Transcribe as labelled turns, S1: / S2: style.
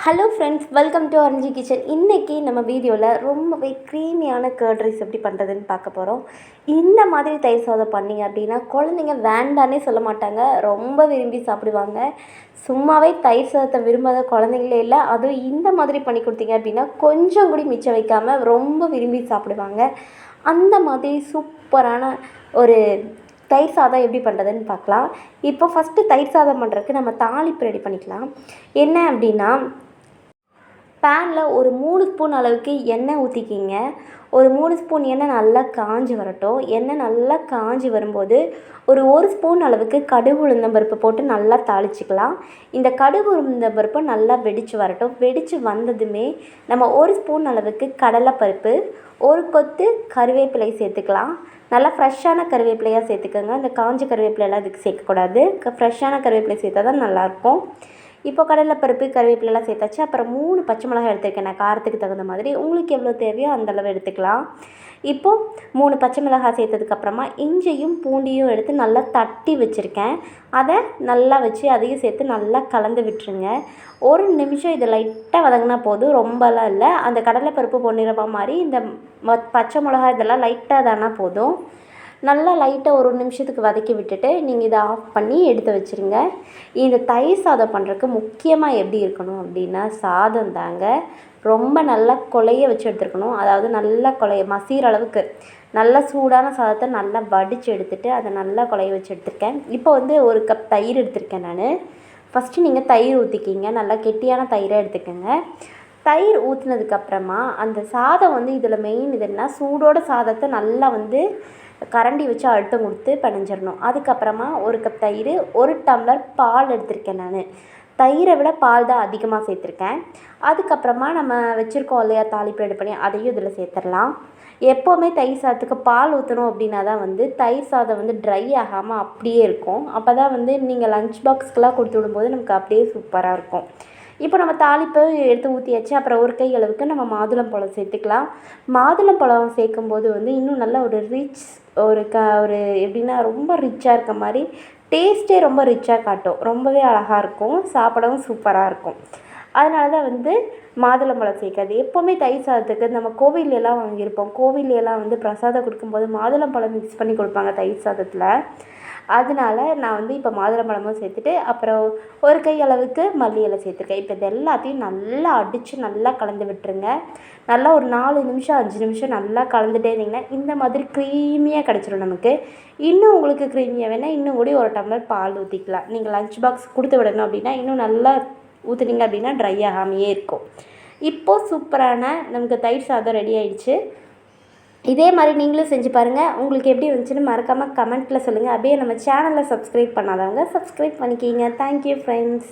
S1: Hello friends, welcome to orange kitchen. இன்றைக்கி நம்ம வீடியோவில் ரொம்பவே க்ரீமியான கர்ட் ரைஸ் எப்படி பண்ணுறதுன்னு பார்க்க போகிறோம். இந்த மாதிரி தயிர் சாதம் பண்ணிங்க அப்படின்னா குழந்தைங்க வேண்டானே சொல்ல மாட்டாங்க, ரொம்ப விரும்பி சாப்பிடுவாங்க. சும்மாவே தயிர் சாதத்தை விரும்பாத குழந்தைங்களே இல்லை. அதுவும் இந்த மாதிரி பண்ணி கொடுத்தீங்க அப்படின்னா கொஞ்சம் கூட மிச்சம் வைக்காமல் ரொம்ப விரும்பி சாப்பிடுவாங்க. அந்த மாதிரி சூப்பரான ஒரு தயிர் சாதம் எப்படி பண்ணுறதுன்னு பார்க்கலாம். இப்போ ஃபஸ்ட்டு தயிர் சாதம் பண்ணுறதுக்கு நம்ம தாளிப்பு ரெடி பண்ணிக்கலாம். என்ன அப்படின்னா, பேனில் ஒரு 3 ஸ்பூன் அளவுக்கு எண்ணெய் ஊற்றிக்கிங்க. ஒரு 3 ஸ்பூன் எண்ணெய் நல்லா காஞ்சி வரட்டும். எண்ணெய் நல்லா காஞ்சி வரும்போது ஒரு ஸ்பூன் அளவுக்கு கடுகு உளுந்தம்பருப்பு போட்டு நல்லா தாளிச்சிக்கலாம். இந்த கடுகு உளுந்தம்பருப்பு நல்லா வெடித்து வரட்டும். வெடித்து வந்ததுமே நம்ம 1 ஸ்பூன் அளவுக்கு கடலைப்பருப்பு, ஒரு கொத்து கருவேப்பிலை சேர்த்துக்கலாம். நல்லா ஃப்ரெஷ்ஷான கருவேப்பிலையாக சேர்த்துக்கோங்க. இந்த காஞ்ச கருவேப்பிலையெல்லாம் இதுக்கு சேர்க்கக்கூடாது. ஃப்ரெஷ்ஷான கருவேப்பிலை சேர்த்தா தான் நல்லாயிருக்கும். இப்போ கடலைப்பருப்பு கருவேப்பிலெலாம் சேர்த்தாச்சு. அப்புறம் 3 பச்சை மிளகாய் எடுத்துருக்கேன். நான் காரத்துக்கு தகுந்த மாதிரி உங்களுக்கு எவ்வளோ தேவையோ அந்தளவு எடுத்துக்கலாம். இப்போது 3 பச்சை மிளகாய் சேர்த்ததுக்கப்புறமா இஞ்சியும் பூண்டியும் எடுத்து நல்லா தட்டி வச்சுருக்கேன். அதை நல்லா வச்சு அதையும் சேர்த்து நல்லா கலந்து விட்டுருங்க. 1 நிமிஷம் இதை லைட்டாக வதங்கினா போதும், ரொம்பலாம் இல்லை. அந்த கடலைப்பருப்பு பொன்னிறமாக மாதிரி இந்த பச்சை மிளகாய் இதெல்லாம் லைட்டாக தானா போதும். நல்லா லைட்டாக 1 நிமிஷத்துக்கு வதக்கி விட்டுட்டு நீங்கள் இதை ஆஃப் பண்ணி எடுத்து வச்சுருங்க. இந்த தயிர் சாதம் பண்ணுறதுக்கு முக்கியமாக எப்படி இருக்கணும் அப்படின்னா, சாதம் தாங்க ரொம்ப நல்லா கொலைய வச்சு எடுத்துருக்கணும். அதாவது நல்லா கொலைய மசிகிற அளவுக்கு நல்லா சூடான சாதத்தை நல்லா வடித்து எடுத்துகிட்டு அதை நல்லா கொலைய வச்சு எடுத்துருக்கேன். இப்போ 1 கப் தயிர் எடுத்திருக்கேன் நான். ஃபஸ்ட்டு நீங்கள் தயிர் ஊற்றிக்கிங்க. நல்லா கெட்டியான தயிரை எடுத்துக்கோங்க. தயிர் ஊற்றினதுக்கப்புறமா அந்த சாதம் இதில் மெயின் இது என்ன, சூடோட சாதத்தை நல்லா கரண்டி வச்சு அழுத்தம் கொடுத்து பிணைஞ்சிடணும். அதுக்கப்புறமா 1 கப் தயிர், 1 டம்ளர் பால் எடுத்திருக்கேன் நான். தயிரை விட பால் தான் அதிகமாக சேர்த்துருக்கேன். அதுக்கப்புறமா நம்ம வச்சுருக்கோம் இல்லையா தாளிப்பு ரெடி பண்ணி, அதையும் இதில் சேர்த்துடலாம். எப்போவுமே தயிர் சாதத்துக்கு பால் ஊற்றணும் அப்படின்னா தான் தயிர் சாதம் ட்ரை ஆகாமல் அப்படியே இருக்கும். அப்போ தான் நீங்கள் லஞ்ச் பாக்ஸ்க்கெலாம் கொடுத்து விடும்போது நமக்கு அப்படியே சூப்பராக இருக்கும். இப்போ நம்ம தாளிப்பு எடுத்து ஊற்றியாச்சு. அப்புறம் 1 கை அளவுக்கு நம்ம மாதுளம்பழம் சேர்த்துக்கலாம். மாதுளம்பழம் சேர்க்கும்போது இன்னும் நல்ல ஒரு ரிச் ஒரு எப்படின்னா ரொம்ப ரிச்சாக இருக்க மாதிரி டேஸ்ட்டே ரொம்ப ரிச்சாக காட்டும். ரொம்பவே அழகாக இருக்கும், சாப்பிடவும் சூப்பராக இருக்கும். அதனால தான் மாதுளம்பழம் சேர்க்காது. எப்போவுமே தயிர் சாதத்துக்கு நம்ம கோவிலெலாம் வாங்கியிருப்போம். கோவிலெலாம் பிரசாதம் கொடுக்கும்போது மாதுளம்பழம் மிக்ஸ் பண்ணி கொடுப்பாங்க தயிர் சாதத்தில். அதனால நான் இப்போ மாதுளம்பழமும் சேர்த்துட்டு அப்புறம் 1 கை அளவுக்கு மல்லி இலை சேர்த்துருக்கேன். இப்போ இது எல்லாத்தையும் நல்லா அடித்து நல்லா கலந்து விட்டுருங்க. நல்லா ஒரு 4 நிமிஷம் 5 நிமிஷம் நல்லா கலந்துகிட்டே இருந்தீங்கன்னா இந்த மாதிரி க்ரீமியாக கிடச்சிரும் நமக்கு. இன்னும் உங்களுக்கு க்ரீமியாக வேணால் இன்னும் கூட 1 டம்ளர் பால் ஊற்றிக்கலாம். நீங்கள் லஞ்ச் பாக்ஸ் கொடுத்து விடணும் அப்படின்னா இன்னும் நல்லா ஊற்றுனீங்க அப்படின்னா ட்ரை ஆகாமையே இருக்கும். இப்போது சூப்பரான நமக்கு தயிர் சாதம் ரெடி ஆகிடுச்சு. இதே மாதிரி நீங்களும் செஞ்சு பாருங்கள். உங்களுக்கு எப்படி இருந்துச்சுன்னு மறக்காமல் கமெண்ட்டில் சொல்லுங்கள். அப்படியே நம்ம சேனலை சப்ஸ்கிரைப் பண்ணாதவங்க சப்ஸ்கிரைப் பண்ணிக்கிங்க. Thank you friends.